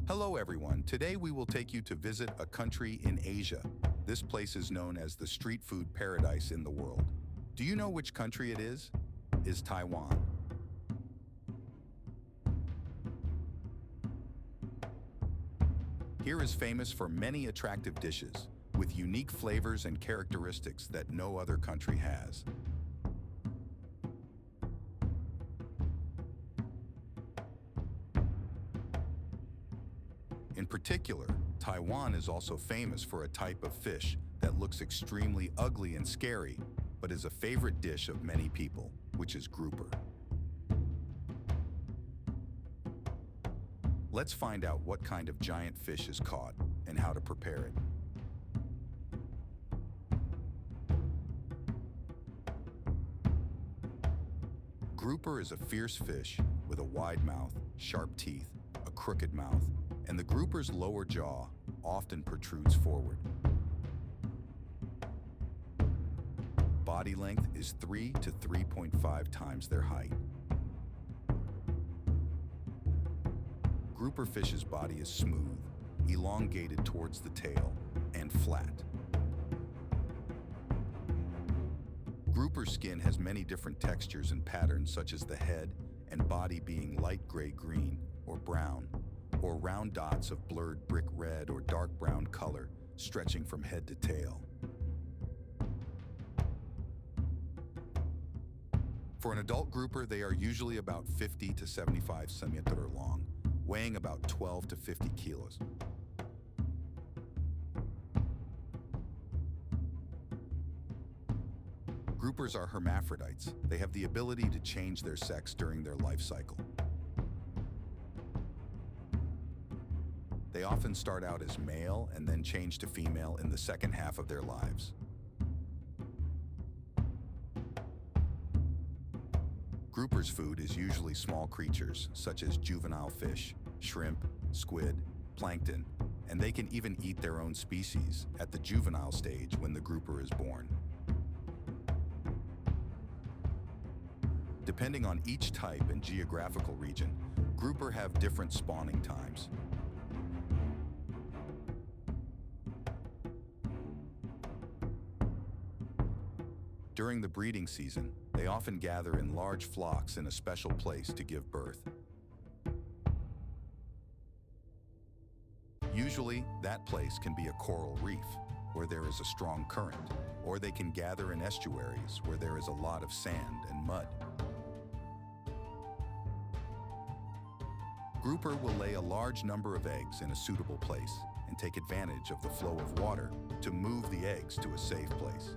Hello everyone, today we will take you to visit a country in Asia. This place is known as the street food paradise in the world. Do you know which country it is? Is Taiwan. Here is famous for many attractive dishes, with unique flavors and characteristics that no other country has. In particular, Taiwan is also famous for a type of fish that looks extremely ugly and scary, but is a favorite dish of many people, which is grouper. Let's find out what kind of giant fish is caught and how to prepare it. Grouper is a fierce fish with a wide mouth, sharp teeth, a crooked mouth, and the grouper's lower jaw often protrudes forward. Body length is 3 to 3.5 times their height. Grouper fish's body is smooth, elongated towards the tail, and flat. Grouper skin has many different textures and patterns, such as the head and body being light gray-green or brown, or round dots of blurred brick red or dark brown color stretching from head to tail. For an adult grouper, they are usually about 50 to 75 centimeters long, weighing about 12 to 50 kilos. Groupers are hermaphrodites. They have the ability to change their sex during their life cycle. They often start out as male and then change to female in the second half of their lives. Groupers' food is usually small creatures, such as juvenile fish, shrimp, squid, plankton, and they can even eat their own species at the juvenile stage when the grouper is born. Depending on each type and geographical region, grouper have different spawning times. During the breeding season, they often gather in large flocks in a special place to give birth. Usually, that place can be a coral reef, where there is a strong current, or they can gather in estuaries where there is a lot of sand and mud. Grouper will lay a large number of eggs in a suitable place and take advantage of the flow of water to move the eggs to a safe place.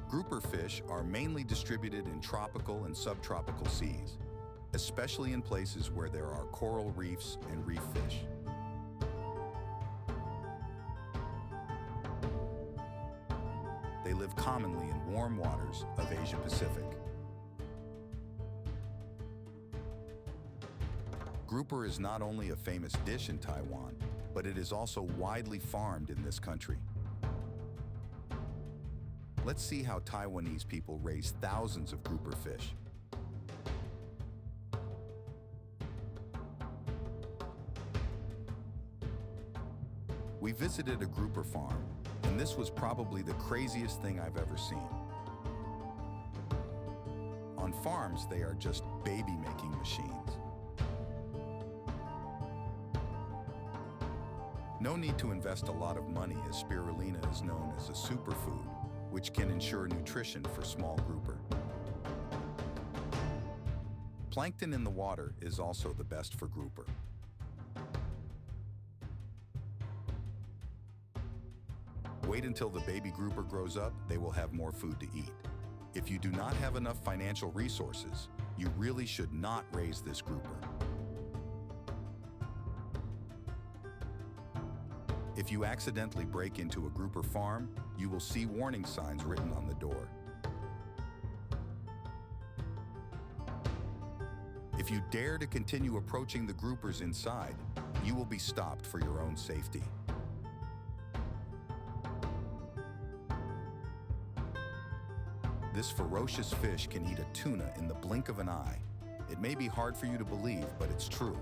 Grouper fish are mainly distributed in tropical and subtropical seas, especially in places where there are coral reefs and reef fish. They live commonly in warm waters of Asia-Pacific. Grouper is not only a famous dish in Taiwan, but it is also widely farmed in this country. Let's see how Taiwanese people raise thousands of grouper fish. We visited a grouper farm, and this was probably the craziest thing I've ever seen. On farms, they are just baby-making machines. No need to invest a lot of money, as spirulina is known as a superfood, which can ensure nutrition for small grouper. Plankton in the water is also the best for grouper. Wait until the baby grouper grows up, they will have more food to eat. If you do not have enough financial resources, you really should not raise this grouper. If you accidentally break into a grouper farm, you will see warning signs written on the door. If you dare to continue approaching the groupers inside, you will be stopped for your own safety. This ferocious fish can eat a tuna in the blink of an eye. It may be hard for you to believe, but it's true.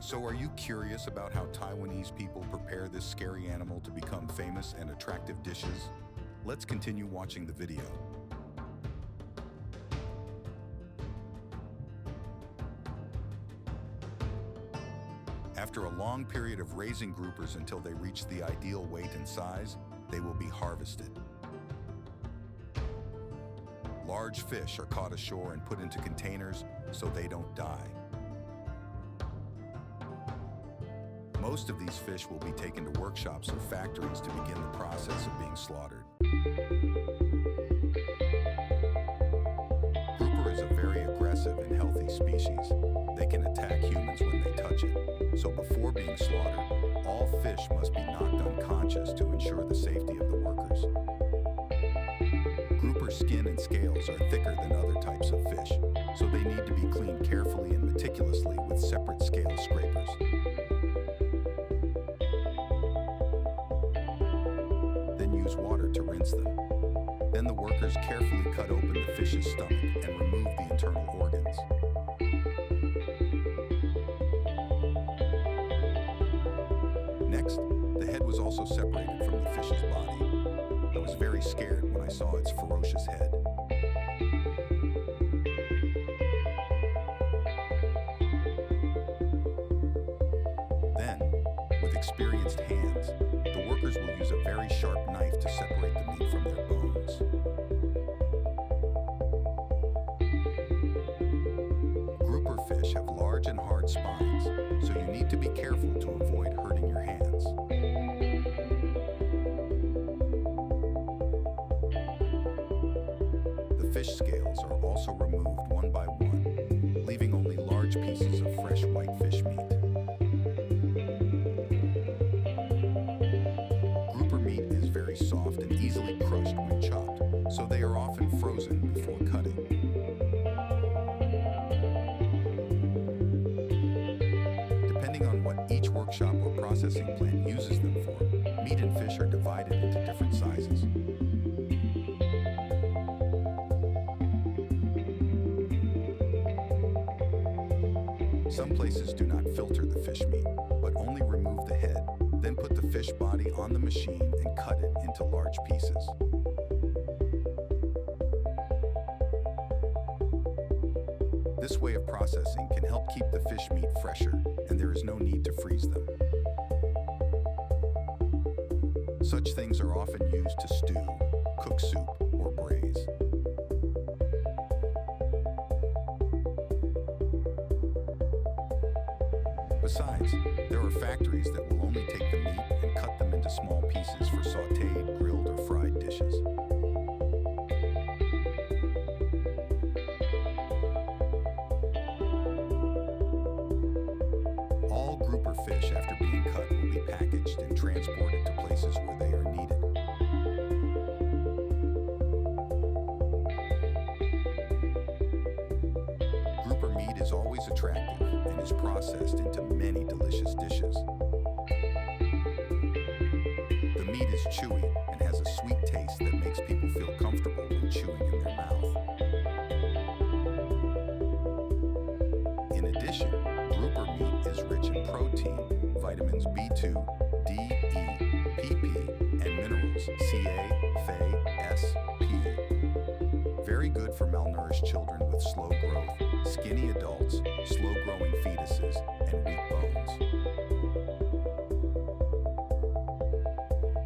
So are you curious about how Taiwanese people prepare this scary animal to become famous and attractive dishes? Let's continue watching the video. After a long period of raising groupers until they reach the ideal weight and size, they will be harvested. Large fish are caught ashore and put into containers so they don't die. Most of these fish will be taken to workshops or factories to begin the process of being slaughtered. Grouper is a very aggressive and healthy species. They can attack humans when they touch it. So before being slaughtered, all fish must be knocked unconscious to ensure the safety of the workers. Grouper skin and scales are thicker than other types of fish, so they need to be cleaned carefully and meticulously with separate scale scrapers. Then use water to rinse them. Then the workers carefully cut open the fish's stomach and remove the internal organs. Next, the head was also separated from the fish's body. I was very scared when I saw its ferocious head. Then, with experienced hands, the workers will use a very sharp knife to separate the meat from their bones. Grouper fish have large and hard spines, so you need to be careful to avoid hurting your hands. The fish scales are also removed one by one, leaving only large pieces of fresh white fish meat. Grouper meat is very soft and easily crushed when chopped, so they are often frozen before cutting. Depending on what each workshop or processing plant uses them for, meat and fish are divided into different sizes. Some places do not filter the fish meat, but only remove the head, then put the fish body on the machine and cut it into large pieces. This way of processing can help keep the fish meat fresher, and there is no need to freeze them. Such things are often used to stew, cook soup, or braise. Besides, there are factories that will only take the meat and cut them into small pieces for sautéed, grilled, or fried dishes. All grouper fish, after being cut, will be packaged and transported to places where they are needed. Grouper meat is always attractive and is processed into many delicious dishes. The meat is chewy and has a sweet taste that makes people feel comfortable when chewing in their mouth. In addition, grouper meat is rich in protein, vitamins B2, D, E, PP, and minerals Ca, Fe, S, P. Very good for malnourished children with slow growth, skinny adults, slow-growing fetuses, and weak bones.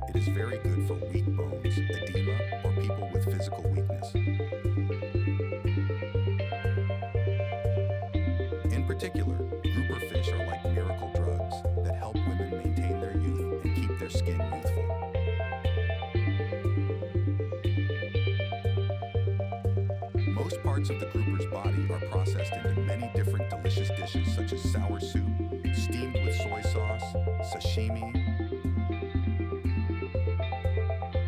It is very good for weak bones, edema, or people with physical weakness. In particular, grouper fish are like miracle drugs that help women maintain their youth and keep their skin youthful. Most parts of the grouper's body are processed into many different delicious dishes such as sour soup, steamed with soy sauce, sashimi.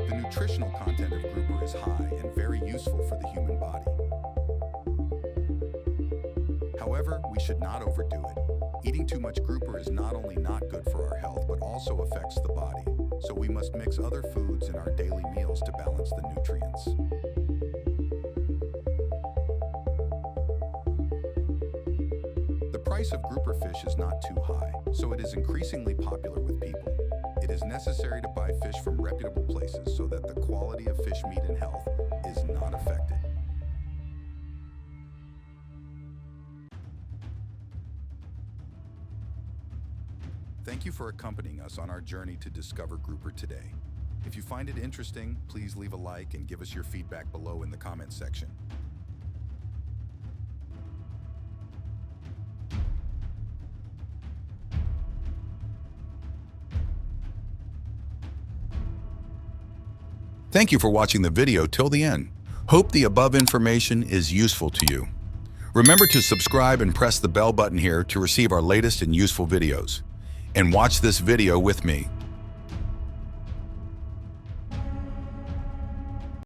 The nutritional content of grouper is high and very useful for the human body. However, we should not overdo it. Eating too much grouper is not only not good for our health, but also affects must mix other foods in our daily meals to balance the nutrients. The price of grouper fish is not too high, so it is increasingly popular with people. It is necessary to buy fish from reputable places so that the quality of fish meat and health is not affected. Thank you for accompanying us on our journey to discover grouper today. If you find it interesting, please leave a like and give us your feedback below in the comments section. Thank you for watching the video till the end. Hope the above information is useful to you. Remember to subscribe and press the bell button here to receive our latest and useful videos. And watch this video with me.